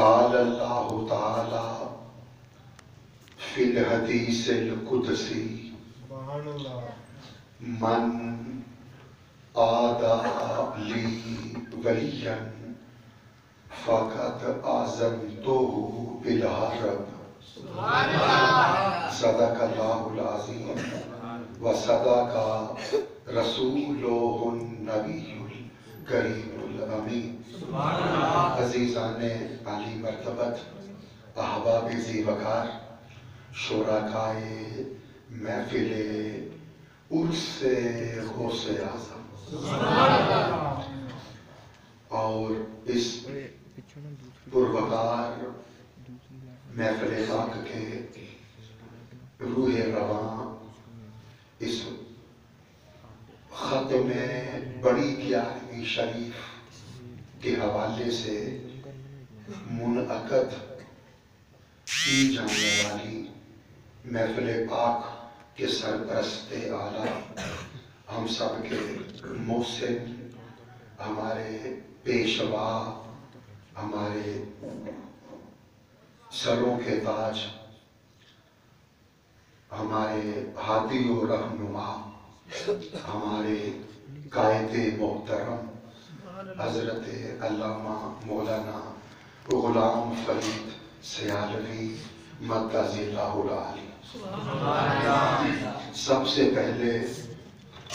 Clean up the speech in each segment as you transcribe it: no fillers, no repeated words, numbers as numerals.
قال اللہ تعالی فی الحدیث القدسی من عادى لي وليا فقد آذنته بالحرب صدق اللہ العظیم وصدق رسولہ النبی الکریم الامین۔ عزیزان عالی مرتبت، احباب ذی وقار، شرکائے محفل عرس غوث اعظم اور اس پروقار محفل پاک کے روح رواں اس ختم بڑی گیارہویں شریف کے حوالے سے منعقد کی جانے والی محفل پاک کے سرپرست اعلیٰ، ہم سب کے محسن، ہمارے پیشوا، ہمارے سروں کے تاج، ہمارے ہادی و رہنما، ہمارے قائد محترم حضرت علامہ مولانا غلام فرید سیالوی مدظ اللہ العالی، سب سے پہلے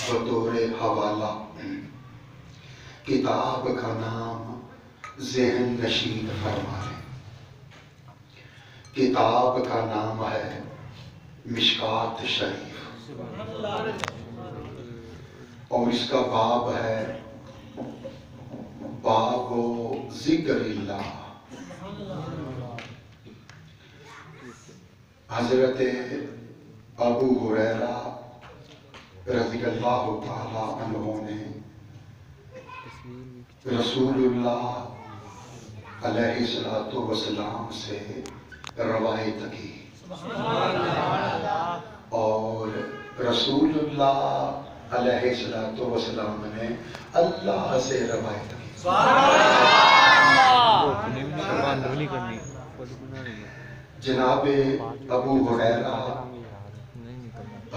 بطور حوالہ کتاب کا نام ذہن نشین فرما لیں۔ کتاب کا نام ہے مشکات شریف اور اس کا باب ہے باب ذکر اللہ۔ حضرت ابو ہریرہ رضی اللہ تعالی عنہ نے رسول اللہ علیہ السلام سے روایت کی اور رسول اللہ علیہ السلام نے اللہ سے روایت کی۔ جناب ابو ہریرہ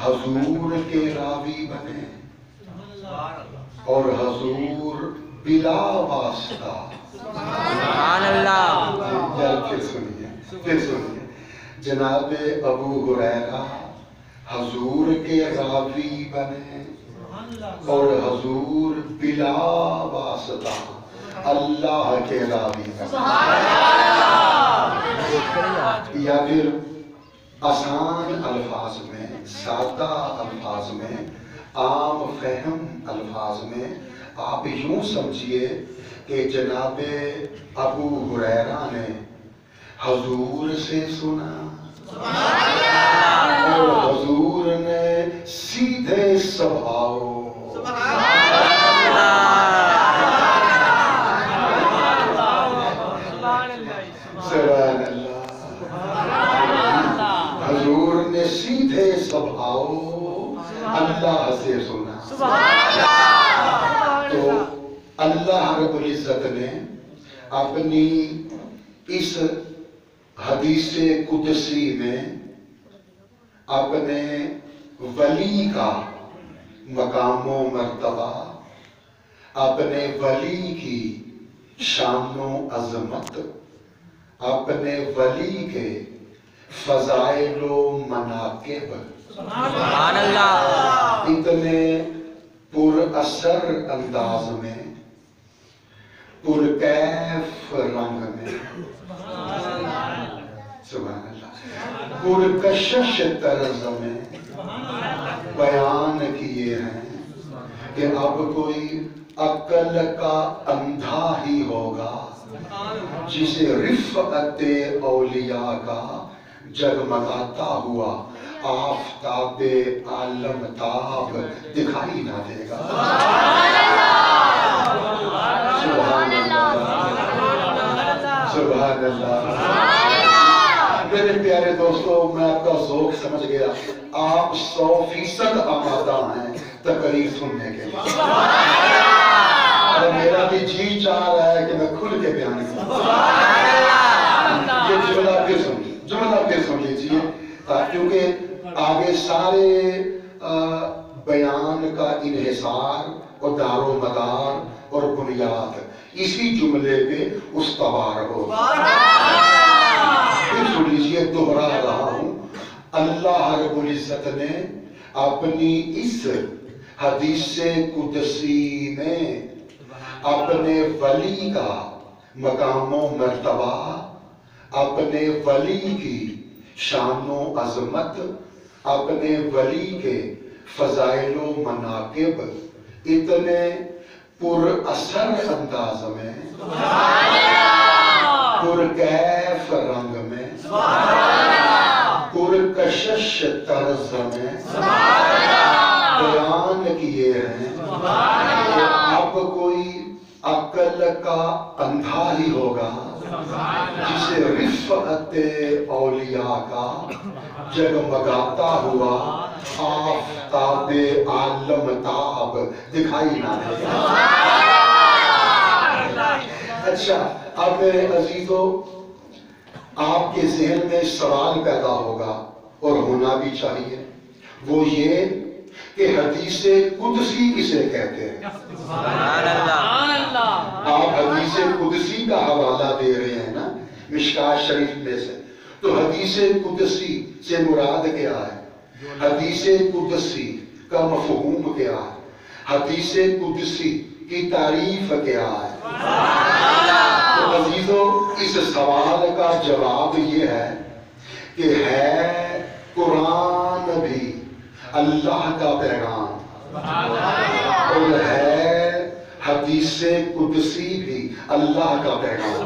حضور کے راوی بنے اور حضور بلا واسطہ، سبحان اللہ، پھر سنیے، جناب ابو ہریرہ حضور کے راوی بنے اور حضور بلا واسطہ اللہ کے راوی بنے، یا پھر آسان الفاظ میں، سادہ الفاظ میں، عام فہم الفاظ میں آپ یوں سمجھیے کہ جناب ابو ہریرہ نے حضور سے سنا اور حضور نے سیدھے سبھاؤ سبحان اللہ، حضور نے سیدھے سبھاؤ اللہ سے سنا۔ تو اللہ رب العزت نے اپنی اس حدیث قدسی میں اپنے ولی کا مقام و مرتبہ، اپنے ولی کی شان و عظمت، اپنے ولی کے فضائل و مناقب سبحان اللہ اتنے پر اثر انداز میں، پرکیف رنگ میں، سبحان اللہ، پرکشش طرز میں بیان کیے ہیں کہ اب کوئی عقل کا اندھا ہی ہوگا جسے رفعت اولیاء کا جگمگاتا ہوا آفتاب عالم تاب دکھائی نہ دے گا۔ سبحان اللہ، سبحان اللہ۔ میرے پیارے دوستو، میں آپ کا ذوق سمجھ گیا، آپ 100% آمادہ ہیں تقریر سننے کے لیے، اور میرا بھی جی چاہ رہا ہے کہ میں کھل کے بیان کروں۔ یہ سارے بیان کا انحصار اور دار و مدار اور بنیاد اسی جملے پہ استوار ہو. پھر سن لیجیے، دوہرا رہا ہوں، اللہ رب العزت نے اپنی اس حدیث قدسی میں اپنے ولی کا مقام و مرتبہ، اپنے ولی کی شان و عظمت، اپنے ولی کے فضائل و مناقب اتنے پر اثر انداز میں، پر کیف رنگ میں، پر کشش طرز میں بیان کیے ہیں کہ اب کوئی عقل کا اندھا ہی ہوگا جسے رفعت اولیاء کا جگمگاتا ہوا آفتاب عالم تاب دکھائی نہ دے. اچھا، اب میرے عزیزو، آپ کے ذہن میں سوال پیدا ہوگا اور ہونا بھی چاہیے، وہ یہ کہ حدیث قدسی کسے کہتے ہیں؟ آپ حدیث قدسی کا حوالہ دے رہے ہیں نا مشکاۃ شریف میں سے، تو حدیث قدسی سے مراد کیا ہے؟ حدیث قدسی کا مفہوم کیا ہے؟ حدیث قدسی کی تعریف کیا ہے؟ تو عزیزو، اس سوال کا جواب یہ ہے کہ ہے قرآن بھی اللہ کا پیغام اور ہے حدیث قدسی بھی اللہ کا پیغام.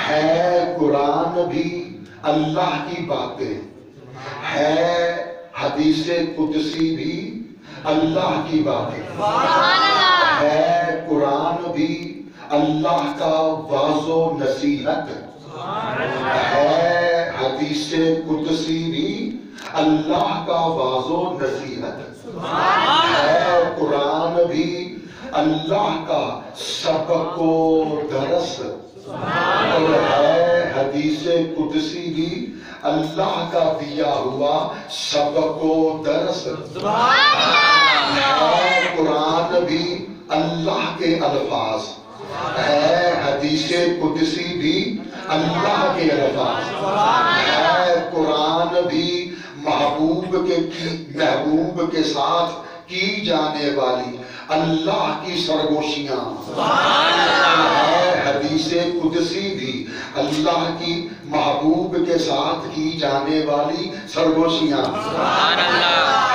ہے قرآن بھی اللہ کی باتیں، ہے حدیث قدسی بھی اللہ کی باتیں، ہے قرآن بھی اللہ کا واعظ و نصیحت، ہے حدیث قدسی بھی اللہ کا واعظ و نصیحت، ہے قرآن بھی اللہ کا سبق و درس، اور ہے حدیث قدسی بھی اللہ کا دیا ہوا سبق و درس. ہے قرآن بھی اللہ کے الفاظ، ہے حدیث قدسی بھی اللہ کے الفاظ، ہے قرآن بھی محبوب کے ساتھ کی جانے والی اللہ کی سرگوشیاں، ہے حدیث قدسی بھی اللہ کی محبوب کے ساتھ کی جانے والی سرگوشیاں،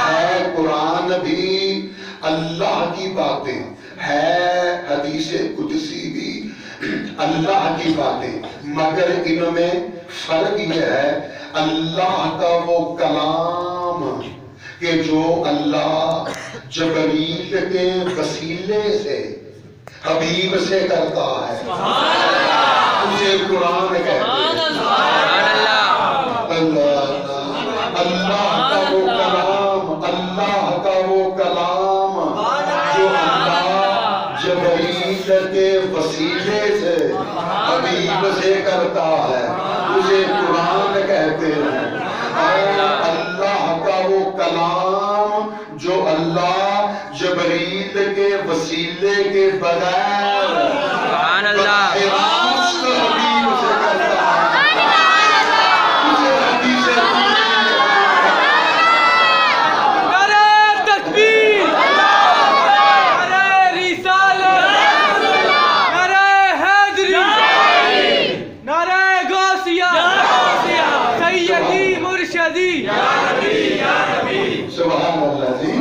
ہے قرآن بھی اللہ کی باتیں، ہے حدیث قدسی بھی اللہ کی باتیں، مگر ان میں فرق یہ ہے اللہ کا وہ کلام کہ جو اللہ جبریل کے وسیلے سے حبیب سے کرتا ہے اسے قرآن کہتے ہیں. اللہ کا وہ کلام، اللہ کا وہ کلام جو اللہ جبریل کے وسیلے سے حبیب سے کرتا ہے اسے قرآن کہتے ہیں. اللہ کا وہ کلام جو اللہ جبریل کے وسیلے کے بغیر راست حبیب سے کرتا ہے اسے حدیث نعرہ تکبیر، نعرہ رسالت، نعرہ حیدری، نعرہ غوثیہ، سیدی مرشدی. سبحان اللہ جی.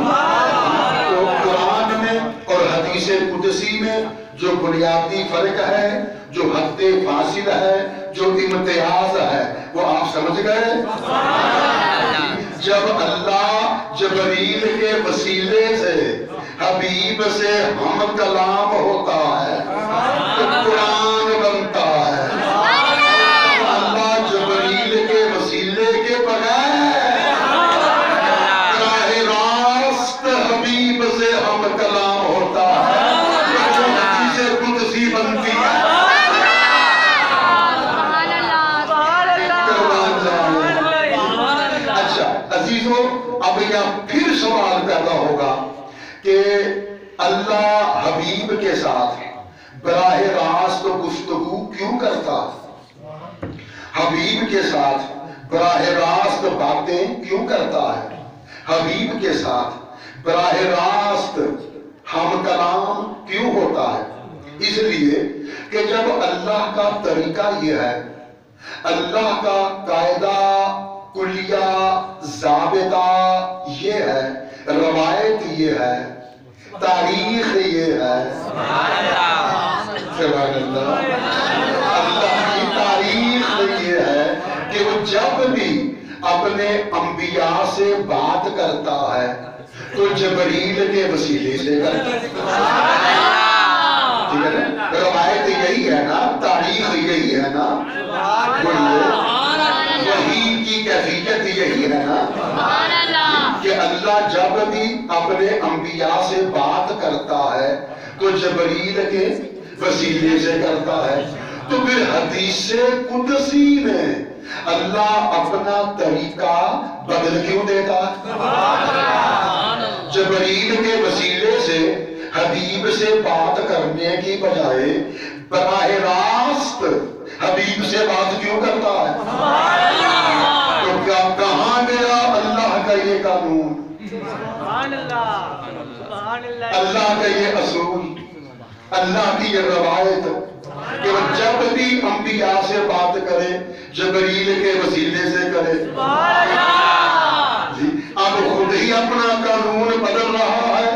تو قرآن میں اور حدیث قدسی میں جو بنیادی فرق ہے، جو حد فاصل ہے، جو امتیاز ہے، وہ آپ سمجھ گئے؟ جب اللہ جبریل کے وسیلے سے حبیب سے ہم کلام ہوتا ہے تو قرآن بنتا ہے. اللہ جبریل کے وسیلے کے بغیر براہ راست حبیب سے ہم کلام ہوتا ہے جو حدیث قدسی بنتی ہے. اچھا، اللہ حبیب کے ساتھ براہ راست گفتگو کیوں کرتا ہے؟ حبیب کے ساتھ براہ راست باتیں کیوں کرتا ہے؟ حبیب کے ساتھ براہ راست ہم کلام کیوں ہوتا ہے؟ اس لیے کہ جب اللہ کا طریقہ یہ ہے، اللہ کا قاعدہ کلیہ ضابطہ یہ ہے، روایت یہ ہے، تاریخ یہ ہے، سبحان اللہ، اللہ کی تاریخ یہ ہے کہ وہ جب بھی اپنے انبیاء سے بات کرتا ہے تو جبریل کے وسیلے سے کرتا ہے۔ ٹھیک ہے نا؟ روایت یہی ہے نا، تاریخ یہی ہے نا، وحی کی کیفیت یہی ہے نا کہ اللہ جب بھی اپنے انبیاء سے بات کرتا ہے تو جبریل کے وسیلے سے کرتا ہے۔ تو پھر حدیث قدسی میں اللہ اپنا طریقہ بدل کیوں دیتا ہے؟ جبریل کے وسیلے سے حبیب سے بات کرنے کی بجائے براہ راست حبیب سے بات کیوں کرتا ہے؟ تو کیا کہاں گیا اللہ کا یہ قانون، اللہ کا یہ اصول، اللہ کی یہ روایت کہ وہ جب بھی انبیاء سے بات کرے جبریل کے وسیلے سے کرے؟ جی اب خود ہی اپنا قانون بدل رہا ہے۔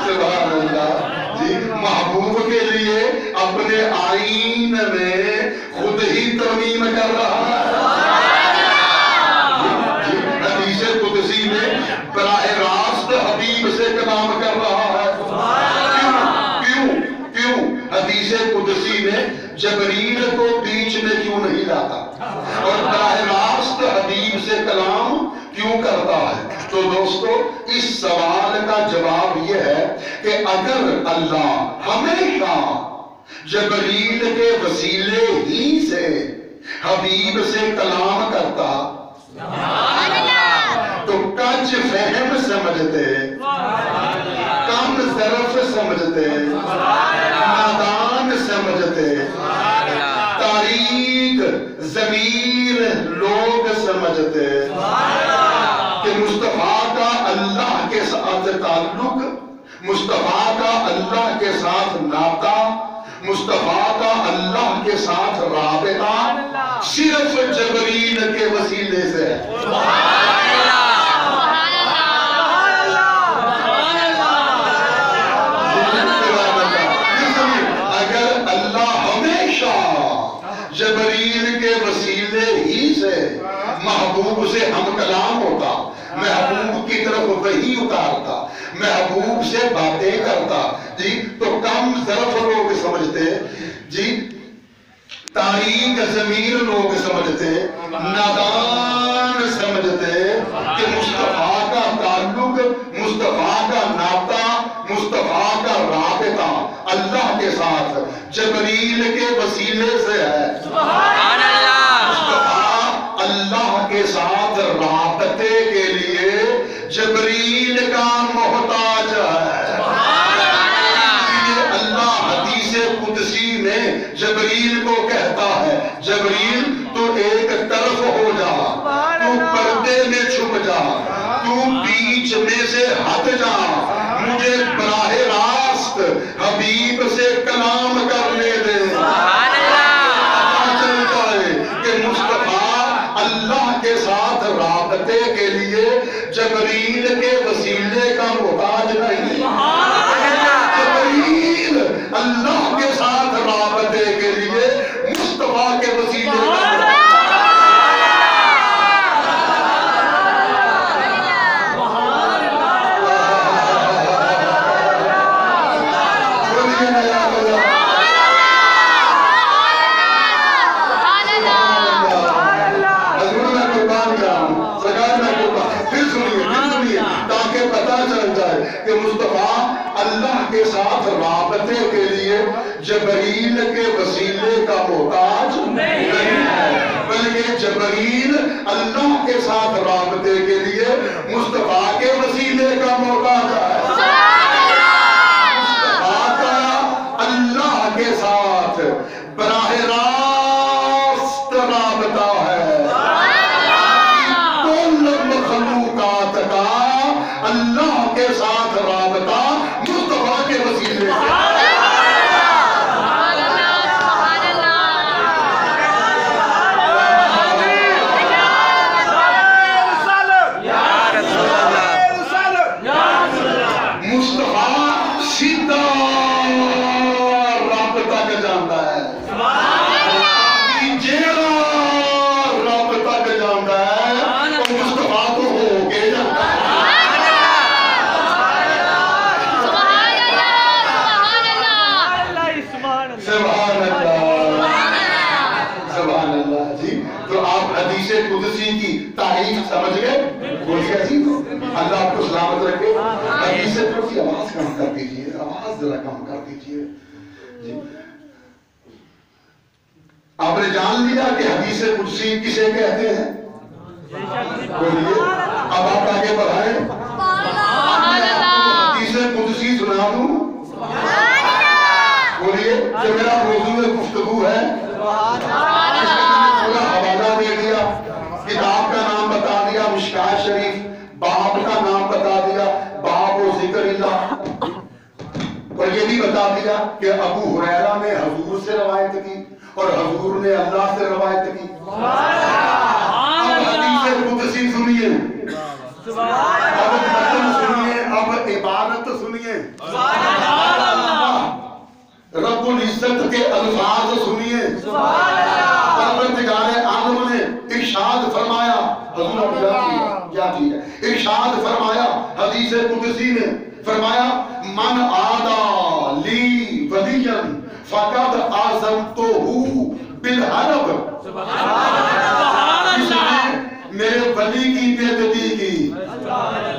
سبحان اللہ، جی محبوب کے لیے اپنے آئین میں خود ہی ترمیم کر رہا ہے۔ حدیث قدسی میں براہ راست حبیب سے کلام کر رہا ہے۔ کیوں حدیث قدسی میں جبریل کو بیچ میں کیوں نہیں لاتا اور براہ راست حبیب سے کلام کیوں کرتا ہے؟ تو دوستو اس سوال کا جواب یہ ہے کہ اگر اللہ ہمیشہ جبریل کے وسیلے ہی سے حبیب سے کلام کرتا تو کج فہم سمجھتے، کم ظرف سمجھتے، نادان سمجھتے، تاریک ضمیر لوگ سمجھتے کہ مصطفیٰ کا اللہ کے ساتھ تعلق، مصطفیٰ کا اللہ کے ساتھ ناطہ، مصطفیٰ کا اللہ کے ساتھ رابطہ صرف جبریل کے وسیلے سے ہے۔ اگر اللہ ہمیشہ جبریل کے وسیلے ہی سے محبوب سے ہم کلام ہوتا، محبوب کی طرف وحی اتارتا، محبوب سے باتیں کرتا، جی تو کم ظرف لوگ سمجھتے، جی تاریک ضمیر لوگ سمجھتے، نادان سمجھتے کہ مصطفیٰ کا تعلق، مصطفیٰ کا ناطہ، مصطفیٰ کا رابطہ اللہ کے ساتھ جبریل کے وسیلے سے ہے۔ سبحان اللہ، مصطفیٰ اللہ کے ساتھ رابطے کے لیے جبریل کا محتاج ہے۔ اللہ حدیث قدسی میں جبریل کو کہتا ہے، جبریل تو ایک طرف ہو جا، تو پردے میں چھپ جا، تو بیچ میں سے ہٹ جا، مجھے براہ راست حبیب سے کلام کرنے دے۔ چل جائے کہ مصطفیٰ اللہ کے ساتھ رابطے کے لیے جبریل کے وسیلے کا محتاج نہیں، جبریل اللہ کے ساتھ رابطے کے لیے مصطفیٰ کے وسیلے کا کہ مصطفیٰ اللہ کے ساتھ رابطے کے لیے جبریل کے وسیلے کا محتاج نہیں ہے، بلکہ جبریل اللہ کے ساتھ رابطے کے لیے مصطفیٰ کے وسیلے کا محتاج ہے۔ مصطفیٰ کا اللہ کے ساتھ براہ راست رابطہ ہے، کل مخلوقات کا اللہ کے ساتھ رابطہ مصطفیٰ کے وسیلے سے۔ قدسی کی تعریف سمجھ گئے؟ بولیے جی، اللہ آپ کو سلامت رکھے۔ حدیث قدسی آواز کم کر دیجئے، آواز ذرا کم کر دیجئے جی۔ آپ نے جان لیا کہ حدیث قدسی کسے کہتے ہیں؟ بولیے، اب آپ آگے بڑھائیں۔ حدیث قدسی سنا دوں؟ بولیے، جو میرا موضوع گفتگو ہے، حوالہ دے دیا، کتاب کا نام بتا دیا مشکاۃ شریف، باب کا نام بتا دیا باب و ذکر اللہ، اور یہ بھی بتا دیا کہ ابو ہریرہ نے حضور سے روایت کی اور حضور نے اللہ سے روایت کی۔ اب حدیث قدسی سنیے، اب متن سنیے، اب عبارت سنیے، رب العزت کے الفاظ سنیے۔ پروردگار عالم نے ارشاد فرمایا، حضور جاتی ہے، ارشاد فرمایا حدیث قدسی نے، فرمایا من عادی لی ولیا فقد آذنتہ بالحرب، جس نے میرے ولی کی بے ادبی کی،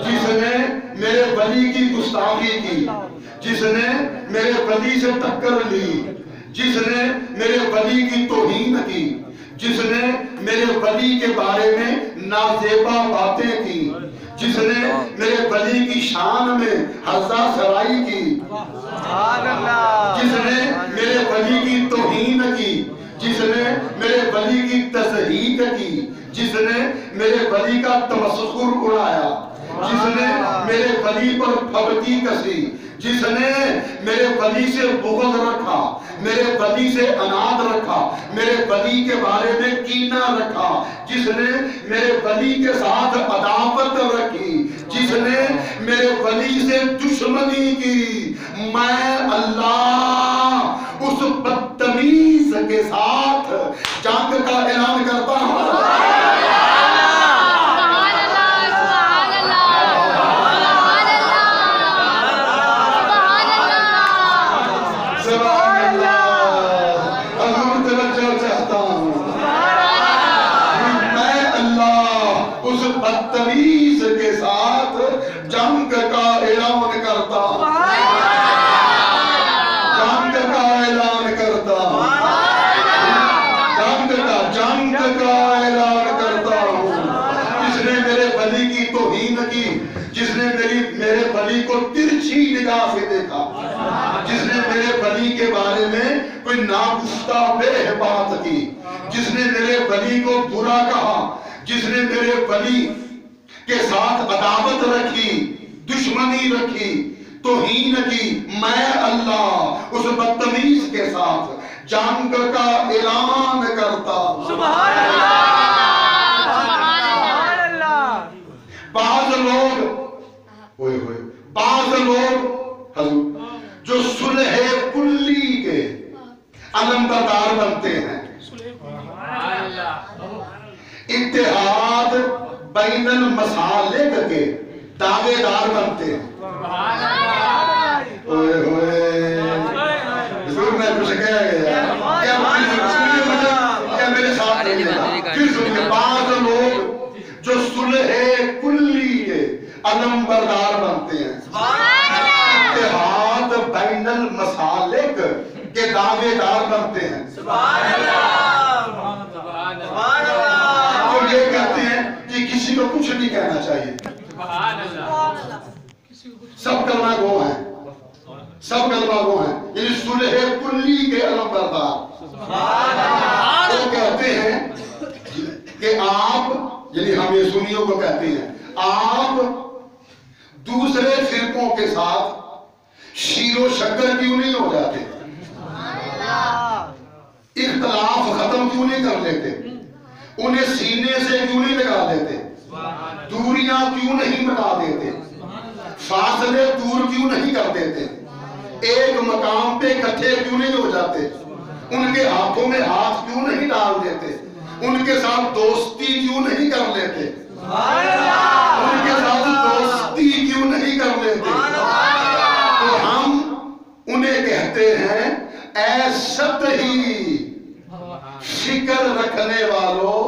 جس نے میرے ولی کی گستاخی کی، جس نے میرے ولی سے ٹکر لی، جس نے میرے ولی کی توہین کی، جس نے میرے ولی کے بارے میں نازیبا باتیں کی، جس نے میرے ولی کی شان میں حضا سرائی کی، جس نے میرے ولی کی توہین کی، جس نے میرے ولی کی تضحیق کی، جس نے میرے ولی کا تمسخر اڑایا، جس نے میرے ولی پر پھبتی کسی، جس نے میرے ولی سے بغض رکھا، میرے ولی سے اناد رکھا، میرے ولی کے بارے میں کینہ رکھا، جس نے میرے ولی کے ساتھ عداوت رکھی، جس نے میرے ولی سے دشمنی کی، میں اللہ اس بدتمیز کے ساتھ جنگ کا اعلان کرتا ہوں۔ بدتمیز کے ساتھ جنگ کا اعلان کرتا ہوں، جنگ کا اعلان کرتا ہوں، جنگ کا اعلان کرتا ہوں۔ جس نے میرے ولی کی توہین کی، جس نے میرے ولی کو ترچھی نگاہ سے دیکھا، جس نے میرے ولی کے بارے میں کوئی ناگفتہ بے بات کی، جس نے میرے ولی کو برا کہا، جس نے میرے ولی کے ساتھ عداوت رکھی، دشمنی رکھی، توہین کی، میں اللہ اس بدتمیز کے ساتھ جنگ کا اعلان کرتا ہوں۔ سبحان اللہ۔ بعض لوگ جو صلح کلی کے علمبردار بنتے ہیں، اتحاد بین المسالک کے دعوے دار بنتے ہیں۔ ضرور میں کچھ کہہ گیا کیا میرے ساتھ پھر سنیے، بعض لوگ جو صلح کلی کے علمبردار بنتے ہیں، اتحاد بین المسالک کے دعوے دار بنتے ہیں. سبحان اللہ، سبحان اللہ. تو یہ کہتے ہیں کہ کسی کو کچھ نہیں کہنا چاہیے. سبحان اللہ. سب کلمہ گو ہیں، سب کلمہ گو ہیں، یعنی صلح کلی کے علم بردار. وہ کہتے ہیں کہ آپ، یعنی ہم یہ سنیوں کو کہتے ہیں، آپ دوسرے فرقوں کے ساتھ شیر و شکر کیوں نہیں ہو جاتے؟ اختلاف ختم کیوں نہیں کر لیتے؟ انہیں سینے سے کیوں نہیں لگا دیتے؟ دوریاں کیوں نہیں مٹا دیتے؟ فاصلے دور کیوں نہیں کر دیتے؟ ایک مقام پہ اکٹھے کیوں نہیں ہو جاتے؟ ان کے ہاتھوں میں ہاتھ کیوں نہیں ڈال دیتے؟ ان کے ساتھ دوستی کیوں نہیں کر لیتے؟ ان کے ساتھ دوستی کیوں نہیں کر لیتے؟ تو ہم انہیں کہتے ہیں اے سطحی فکر رکھنے والوں،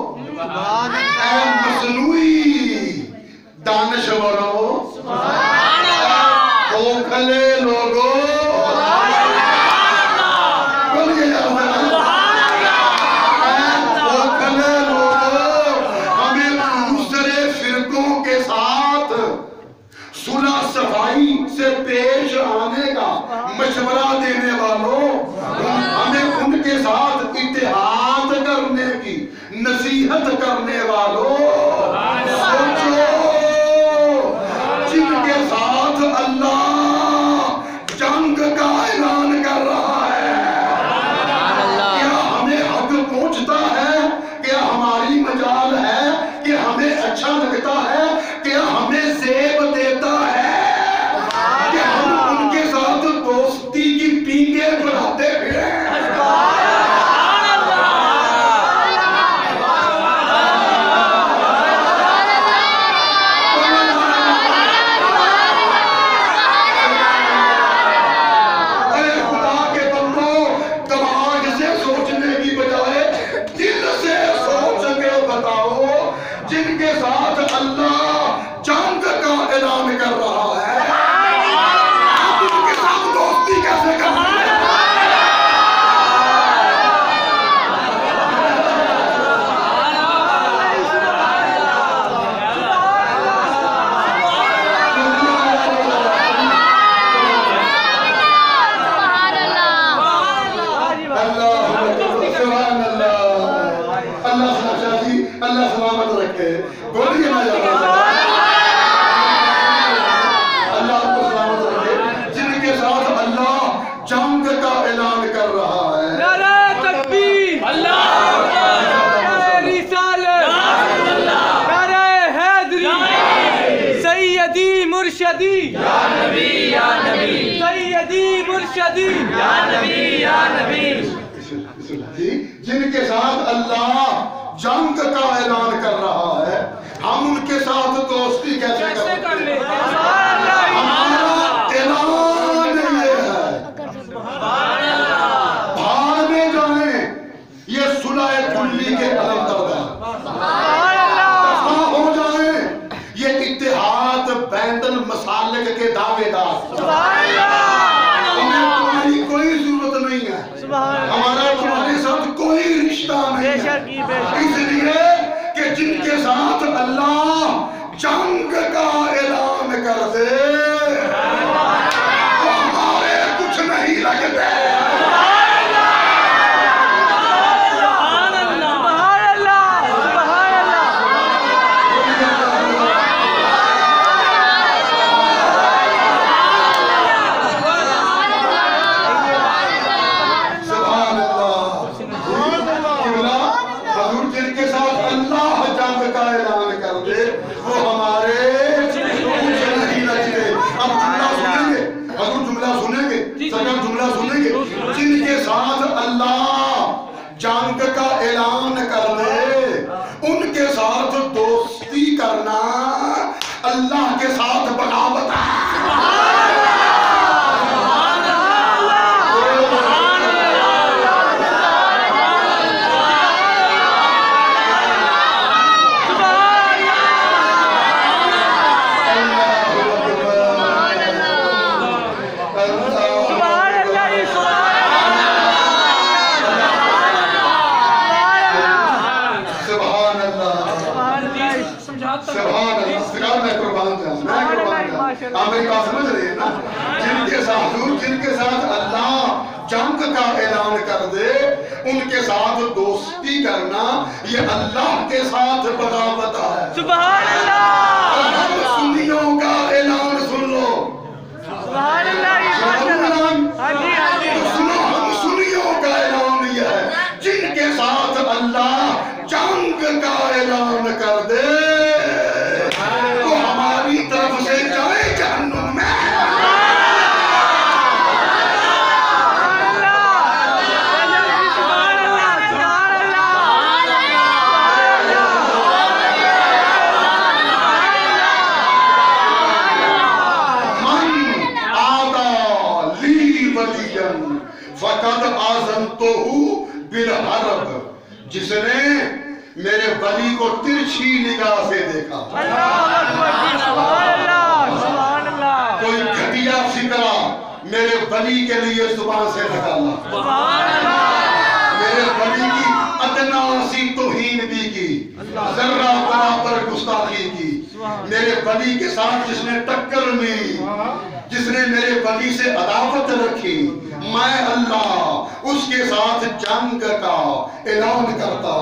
اے مصنوعی دانشوروں، کھوکھلے لوگوں، سے پیش آنے کا مشورہ دینے والوں، ہمیں ان کے ساتھ اتحاد کرنے کی نصیحت کرنے والوں، سوچو جن کے ساتھ اللہ جنگ کا اعلان کر رہا ہے، کیا ہمیں حق پہنچتا ہے؟ کیا ہماری مجال ہے؟ کیا ہمیں اچھا لگتا ہے؟ کیا ہمیں زیب دیتا ہے کہ ہم ان کے ساتھ دوستی کی پینگیں بڑھاتے پھریں؟ اے خدا کے بندو، دماغ سے سوچنے کی بجائے دل سے سوچ کے بتاؤ، جن کے ساتھ اللہ جنگ کا اعلان کر رہا ہے، آپ ان کے ساتھ دوستی کیسے کر سکتے ہیں؟ اللہ سلامت رکھے، بولیے نا یار، اللہ کو سلامت رکھے، جن کے ساتھ اللہ جنگ کا اعلان کر رہا ہے. نعرہ تکبیر، نعرہ رسالت، نعرہ حیدری، سیدی مرشدی، یا نبی یا نبی، سیدی مرشدی، یا نبی یا نبی. جن کے ساتھ اللہ جنگ کا اعلان کر رہا ہے، ہم ان کے ساتھ دوستی کیسے کر لیں؟ ہمارا اعلان یہ ہے، بھاڑ میں جائیں، یہ صلح کلی کے علم بردار، دفاع ہو جائیں، یہ اتحاد بین المسالک کے دعوے دار. ہمیں تمہاری کوئی ضرورت نہیں ہے، ہمارا تمہارے ساتھ کوئی رشتہ نہیں ہے، اس لیے کہ جن کے ساتھ اللہ جنگ کا اعلان کر دے وہ ہمارے کچھ نہیں لگتے. جن کے ساتھ اللہ جنگ کا اعلان کر دے ان کے ساتھ دوستی کرنا اللہ کے ساتھ بغاوت ہے. سبحان آپ میری بات سمجھ رہے ہیں نا؟ جن کے ساتھ اللہ جنگ کا اعلان کر دے ان کے ساتھ دوستی کرنا یہ اللہ کے ساتھ بغاوت ہے. سبحان اللہ. ہم سنیوں کا اعلان سن لو. سبحان اللہ. سنو ہم سنیوں کا اعلان یہ ہے جن کے ساتھ اللہ جنگ کا اعلان کر دے وہ ہماری طرف سے جائے جہنم میں. فقد آذنتہ بالحرب. جس نے میرے ولی کو ترچھی نگاہ سے دیکھا. کوئی گھٹیا فکرہ میرے ولی کے لیے زبان سے نکالا. میرے ولی کی ادنا سی توہین بھی کی, ذرہ برابر گستاخی کی. میرے ولی کے ساتھ جس نے ٹکر لی, جس نے میرے ولی سے عداوت رکھی, میں اللہ اس کے ساتھ جنگ کا اعلان کرتا.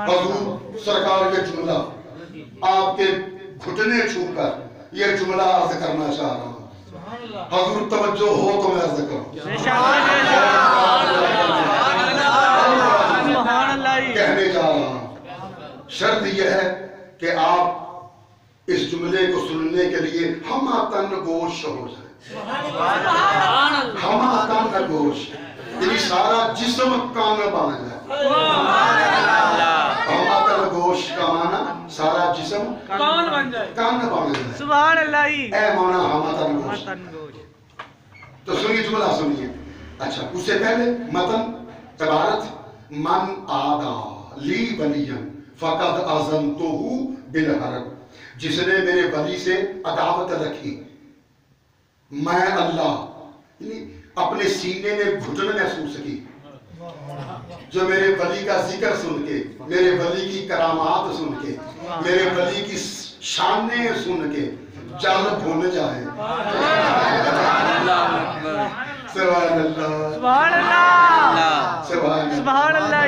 حضور سرکار کے جملہ آپ کے گھٹنے چھو کر یہ جملہ عرض کرنا چاہ رہا ہوں. حضور توجہ ہو تو میں عرض کروں. کہنے جا رہا ہوں شرط یہ ہے کہ آپ اس جملے کو سننے کے لیے ہم تن گوش ہو جائیں. ہم تن گوش یعنی سارا جسم کان بن جائے. ہم تن گوش کا معنی سارا جسم کان بن جائے. سبحان اللہ. اے مونا ہم تن گوش. تو سنیے جملہ سنیے. اچھا اس سے پہلے متن عبارت من آدا لی ولیم فقد آذنتہ بالحرب. جس نے میرے ولی سے عداوت رکھی, میں اللہ اپنے سینے میں گھٹن محسوس کی. جو میرے ولی کا ذکر سن کے, میرے ولی کی کرامات سن کے, میرے ولی کی شانیں سن کے جل بھول جائے. سبحان اللہ. سبحان اللہ. سبحان اللہ.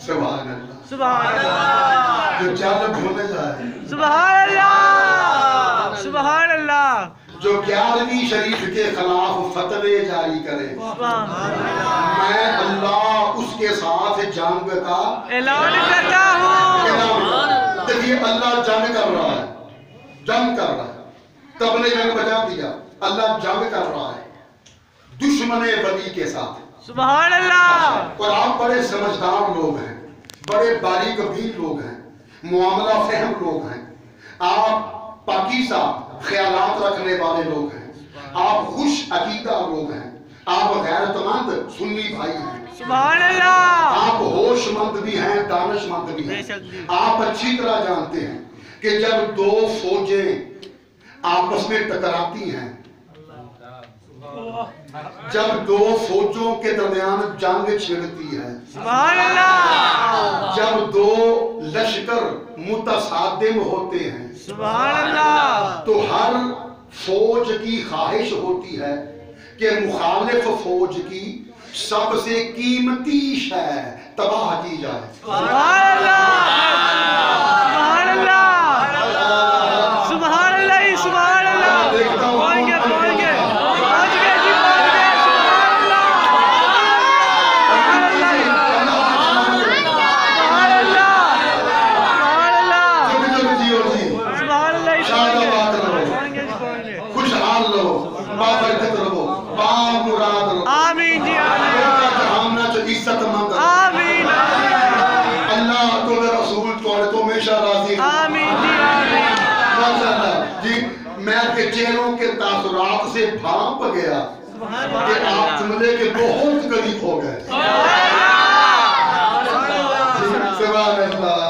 سبحان اللہ. سبحان اللہ. جو جل بھول جائے. سبحان اللہ. سبحان اللہ. جو 11ویں شریف کے خلاف فتوے جاری کرے, میں اللہ اس کے ساتھ جنگ کا اعلان کرتا ہوں. دیکھیے اللہ جنگ کر رہا ہے, جنگ کر رہا ہے. تب نے جنگ بجا دیا. اللہ جنگ کر رہا ہے دشمن ولی کے ساتھ. سبحان اللہ. اور آپ بڑے سمجھدار لوگ ہیں, بڑے باریک بین لوگ ہیں, معاملہ فہم لوگ ہیں. آپ پاکیزہ خیالات رکھنے والے لوگ ہیں. آپ خوش عقیدہ لوگ ہیں. آپ غیرت مند سنی بھائی ہیں. سبحان اللہ. آپ ہوش مند بھی ہیں, دانش مند بھی ہیں. آپ اچھی طرح جانتے ہیں کہ جب دو فوجیں آپس میں ٹکراتی ہیں, جب دو فوجوں کے درمیان جنگ چھڑتی ہے, سبحان اللہ, جب دو لشکر متصادم ہوتے ہیں, سبحان اللہ, تو ہر فوج کی خواہش ہوتی ہے کہ مخالف فوج کی سب سے قیمتی شے تباہ کی جائے. سبحان اللہ. سبحان اللہ. سبحان اللہ. سبحان اللہ. چہروں کے تاثرات سے بھانپ گیا کہ آپ جملے کے بہت قریب ہو گئے. سبحان اللہ.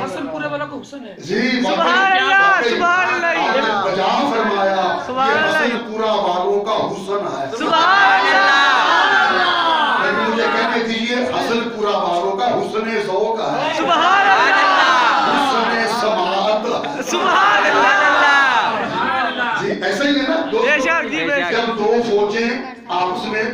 حسن پورے والا کو حسن ہے. جی سبحان اللہ. سبحان اللہ. آپ نے بجا فرمایا یہ حسن پورا والوں کا حسن ہے. سبحان اللہ. لیکن مجھے کہنے دیجئے حسن پورا والوں کا حسن ذوق ہے. سبحان اللہ. حسن سماع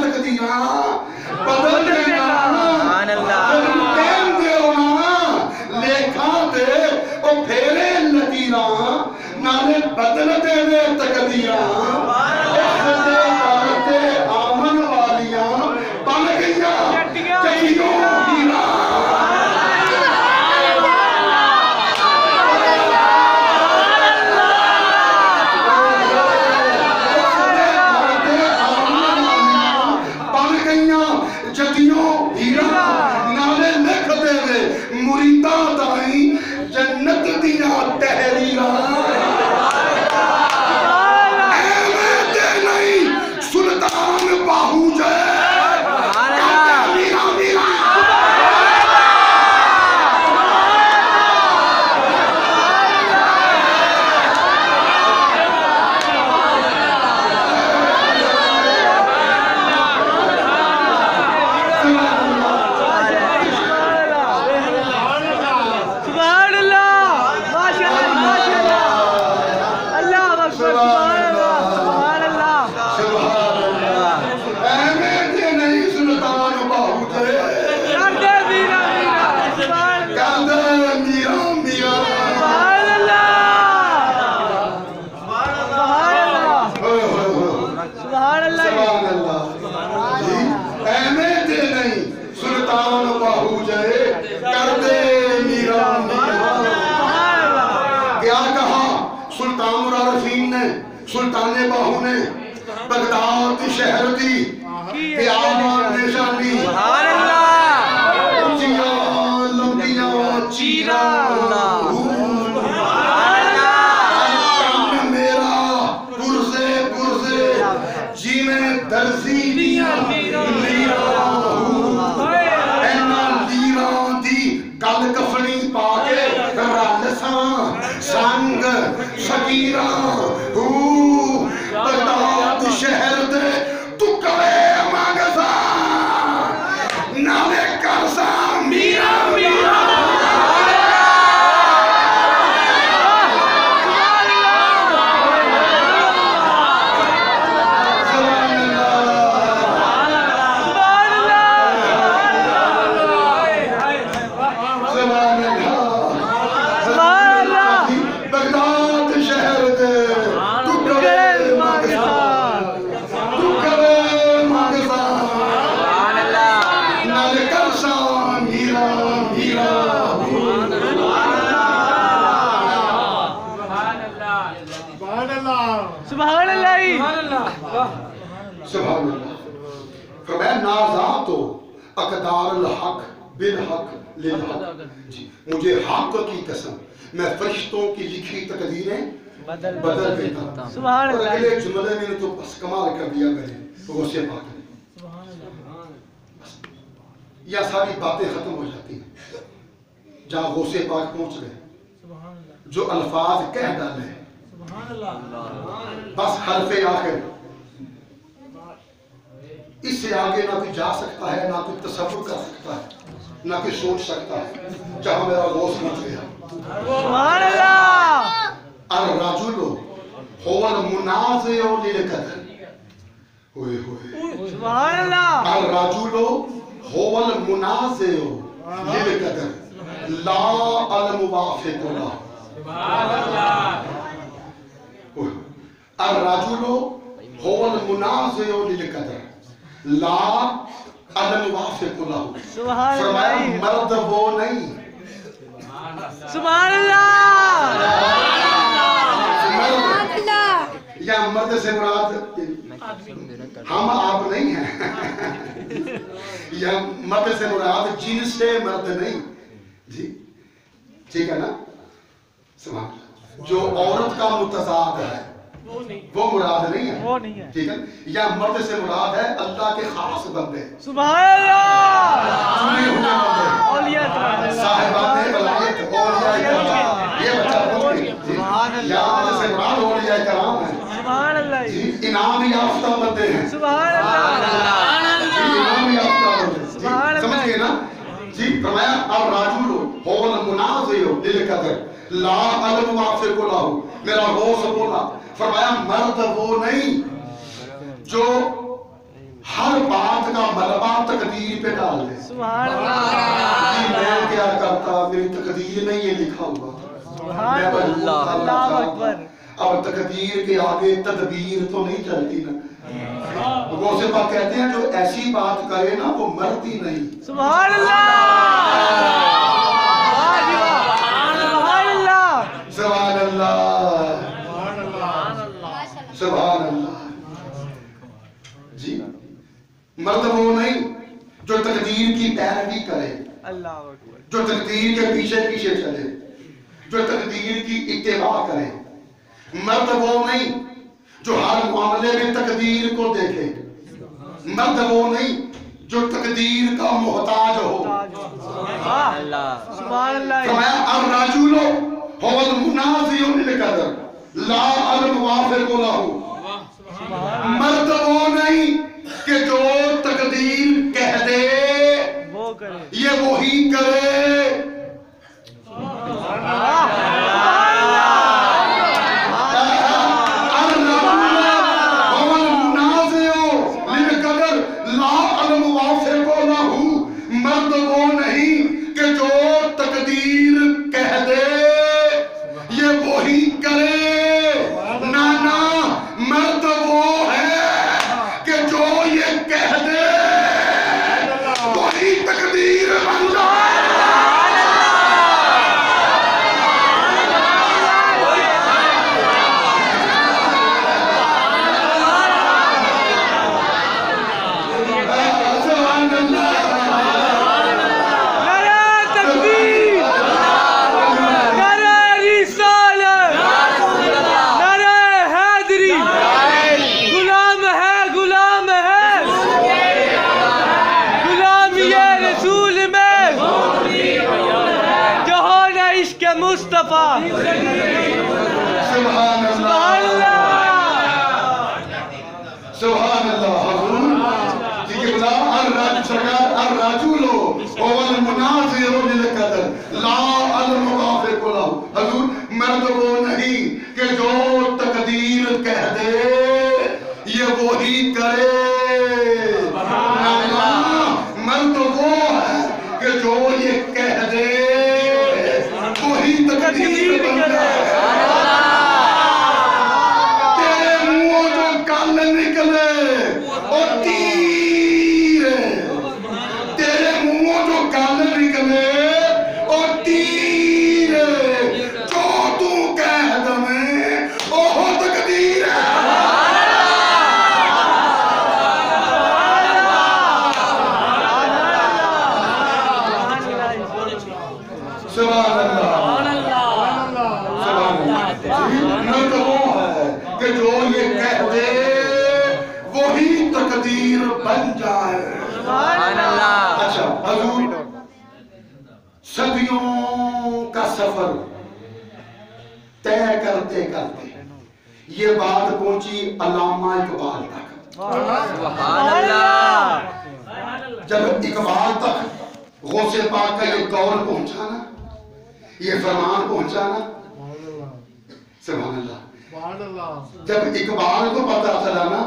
تقدیراں بدل دینا سبحان اللہ کہن دیو نا لیکھاں تے او پھیرے لکیراں نالے بدل دے تقدیراں اس دے آتے آمن والیاں بن گئیاں چکیوں ہیراں جنت دیا تحریراں احمد نہیں سلطان باہو جائے سلطان باہو نے بغداد شہر دی پیار نشانی اونچیاں لمبیاں چیراں کام میرا پرزے جی میں درزی دیاں لیراں اینا لیراں دی گل کفنی پا کے رالساں سنگ شکیراں بغداد شہر دے ٹکڑے مانگسا نالے کرسا میرا میرا سبحان اللہ فرمایا نازاتو اقدار الحق بالحق للحق مجھے حق کی قسم میں فرشتوں کی لکھی تقدیریں بدل دیتا ہوں اور اگلے جملے میں نے تو بس کمال کر دیا میں نے غوث پاک نے یا ساری باتیں ختم ہو جاتی ہیں جہاں غوث پاک پہنچ گئے جو الفاظ کہہ ڈالے بس حرف آخر اس سے آگے نہ کوئی جا سکتا ہے نہ کوئی تصور کر سکتا ہے نہ کوئی سوچ سکتا ہے جہاں میرا غوث پہنچ گیا سبحان اللہ الرجل هو المنازع للقدر ہوئے سبحان اللہ الرجل هو المنازع للقدر لا الموافق له سبحان اللہ الرجل هو المنازع للقدر لا الموافق له فرمایا مرد وہ نہیں سبحان اللہ یا مرد سے مراد ہم آپ نہیں ہیں یا مرد سے مراد جن سے مرد نہیں جی ٹھیک ہے نا سبحان جو عورت کا متضاد ہے وہ مراد نہیں ہے ٹھیک ہے یا مرد سے مراد ہے اللہ کے خاص بندے سبحان اللہ اولیاء صاحبان ولایت اولیاء یہ بچہ پوچھ یا مرد سے مراد اولیاء کرام ہیں سبحان اللہ انعام یافتہ بندے ہیں سبحان اللہ انعام یافتہ بندے سمجھ گئے نا جی فرمایا الرجل هو المنازع للقدر لا الموافق له میرا غوث بولا فرمایا مرد وہ نہیں جو ہر بات کا ملبہ تقدیر پہ ڈال دے. سبحان اللہ جی میں کیا کرتا, میری تقدیر میں یہ لکھا ہوا, سبحان میں اللہ اللہ اکبر. اب تقدیر کے آگے تدبیر تو نہیں چلتی نا. غوث پاک کہتے ہیں جو ایسی بات کرے نا وہ مرتی نہیں. سبحان اللہ سبحان اللہ سبحان اللہ سبحان اللہ. جی مرد وہ نہیں جو تقدیر کی پیروی کرے, اللہ اکبر. جو تقدیر کے پیچھے پیچھے چلے, جو تقدیر کی اتباع کرے. مرد وہ نہیں جو ہر معاملے میں تقدیر کو دیکھے. مرد وہ نہیں جو تقدیر کا محتاج ہو. سبحان اللہ. فرمایا الرجل هو المنازع للقدر لا الموافق له. مرد وہ نہیں کہ جو تقدیر کہہ دے وہ کرے, یہ وہی کرے. مرد وہ نہیں کہ جو تقدیر کہہ دے یہ وہی کرے. نانا مرد وہ ہے کہ جو یہ کہہ دے وہی تقدیر بن جائے. مصطفیٰ سبحان اللہ سبحان اللہ. حضور الرجل هو المنازع للقدر لا الموافق له. حضور مرد وہ نہیں کہ جو تقدیر کہہ دے یہ وہی کرے. مرد وہ ہے کہ جو یہ کہہ دے تقدیر بن جائے. تیرے منہ جو کل نکلے اور تیر, تیرے منہ جو کل نکلے اور تیر, جو تو کہہ دیں وہ تقدیر ہے. سبحان اللہ. مرد وہ ہے کہ جو یہ کہہ دے وہی تقدیر بن جائے. اچھا حضور صدیوں کا سفر طے کرتے کرتے یہ بات پہنچی علامہ اقبال تک. جب اقبال تک غوث پاک کا یہ قول پہنچا نا, یہ فرمان پہنچا نا, سبحان اللہ, جب اقبال کو پتا چلا نا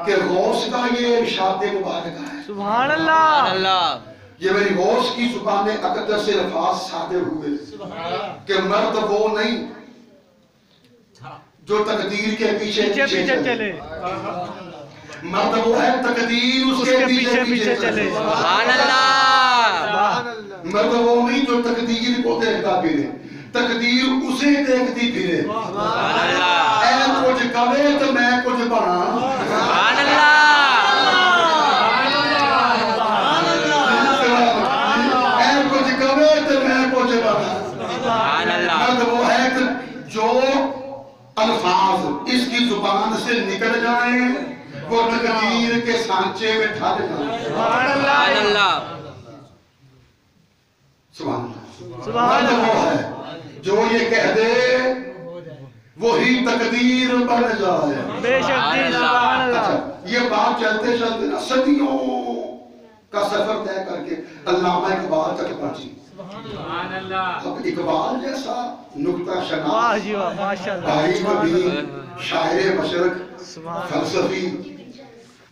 کہ غوث کا یہ ارشاد مبارکہ ہے, سبحان اللہ, یہ میری غوث کی زبان اقدس سے الفاظ صادر ہوئے کہ مرد وہ نہیں جو تقدیر کے پیچھے پیچھے چلے. مرد وہ ہے تقدیر اس کے پیچھے پیچھے چلے. سبحان اللہ. مرد وہ نہیں جو تقدیر کو دیکھتا پھرے, تقدیر اسے دیکھتی پھرے. اے کچھ کرے تو میں کچھ بنا. سبحان اللہ. اے کچھ کرے تو میں کچھ بنا. مرد وہ ہے کہ جو الفاظ اس کی زبان سے نکل جائیں وہ تقدیر کے سانچے میں ڈھل جائیں. سبحان اللہ. سبحان اللہ. مرد وہ ہے جو یہ کہہ دے وہی تقدیر بن جائے. بے شک جی. سبحان اللہ. اچھا یہ بات چلتے چلتے نا صدیوں کا سفر طے کر کے علامہ اقبال تک پہنچی. سبحان اللہ. اب اقبال جیسا نکتہ واہ شناس, جی واہ, ماشاءاللہ. باری مبین, شاعر مشرق, فلسفی,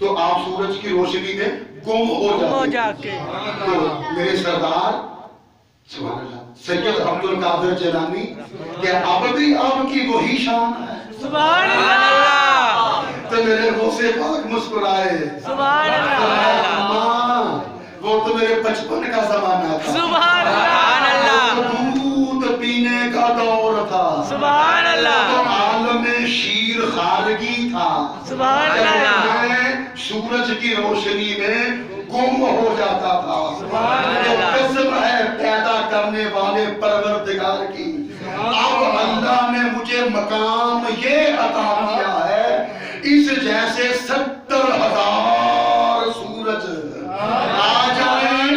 تو آپ سورج کی روشنی میں گم ہو جاتے ہیں۔ تو میرے سردار سبحان اللہ سید عبد القادر جیلانی کہ ابدی اب کی وہی شان ہے سبحان اللہ، تو میرے غوث پاک مسکرائے سبحان اللہ، وہ تو میرے بچپن کا زمانہ تھا، سبحان اللہ، دودھ پینے کا دور تھا، سبحان اللہ، تو عالم شیر خارگی تھا، سبحان اللہ، میں سورج کی روشنی میں گم ہو جاتا تھا۔ تو قسم ہے پیدا کرنے والے پروردگار کی، اب اللہ نے مجھے مقام یہ عطا کیا ہے اس جیسے 70,000 سورج آ جائیں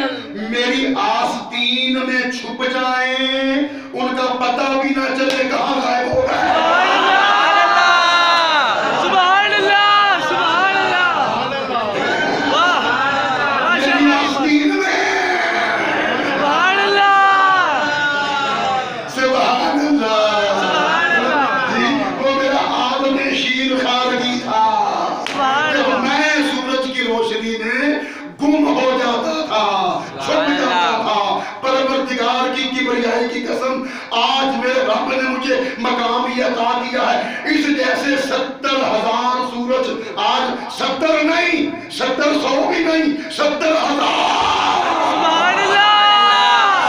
میری آستین میں چھپ جائیں، ان کا پتہ بھی نہ چلے کہاں غائب ہو گئے۔ کی قسم آج میرے رب نے مجھے مقام یہ عطا کیا ہے اس جیسے 70,000 سورج، آج 70 نہیں 70 بھی نہیں 70,000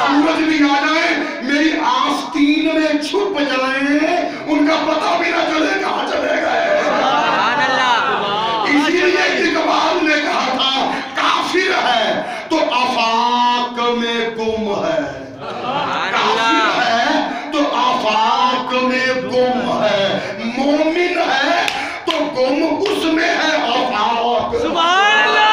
سورج بھی آ جائیں میری آستین میں چھپ جائیں، ان کا پتہ بھی نہ چلے کہاں چلے گئے۔ اسی لیے اقبال نے کہا تھا کافر ہے تو آفاق میں گم ہے، کافر ہے تو آفاق میں گم ہے، مومن ہے تو گم اس میں ہے آفاق۔ سبحان اللہ،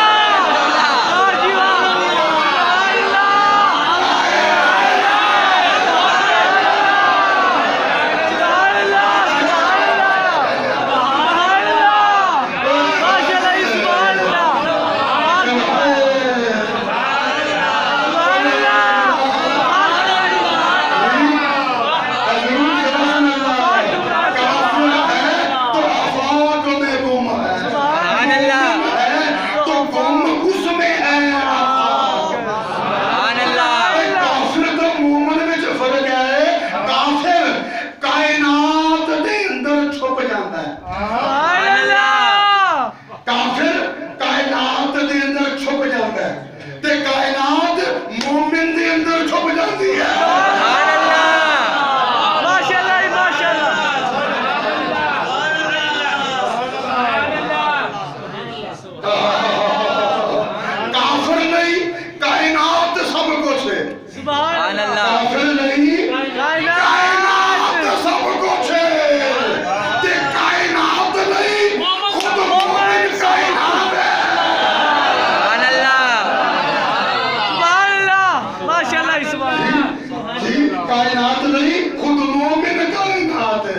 کائنات نہیں خود مومن کائنات ہے،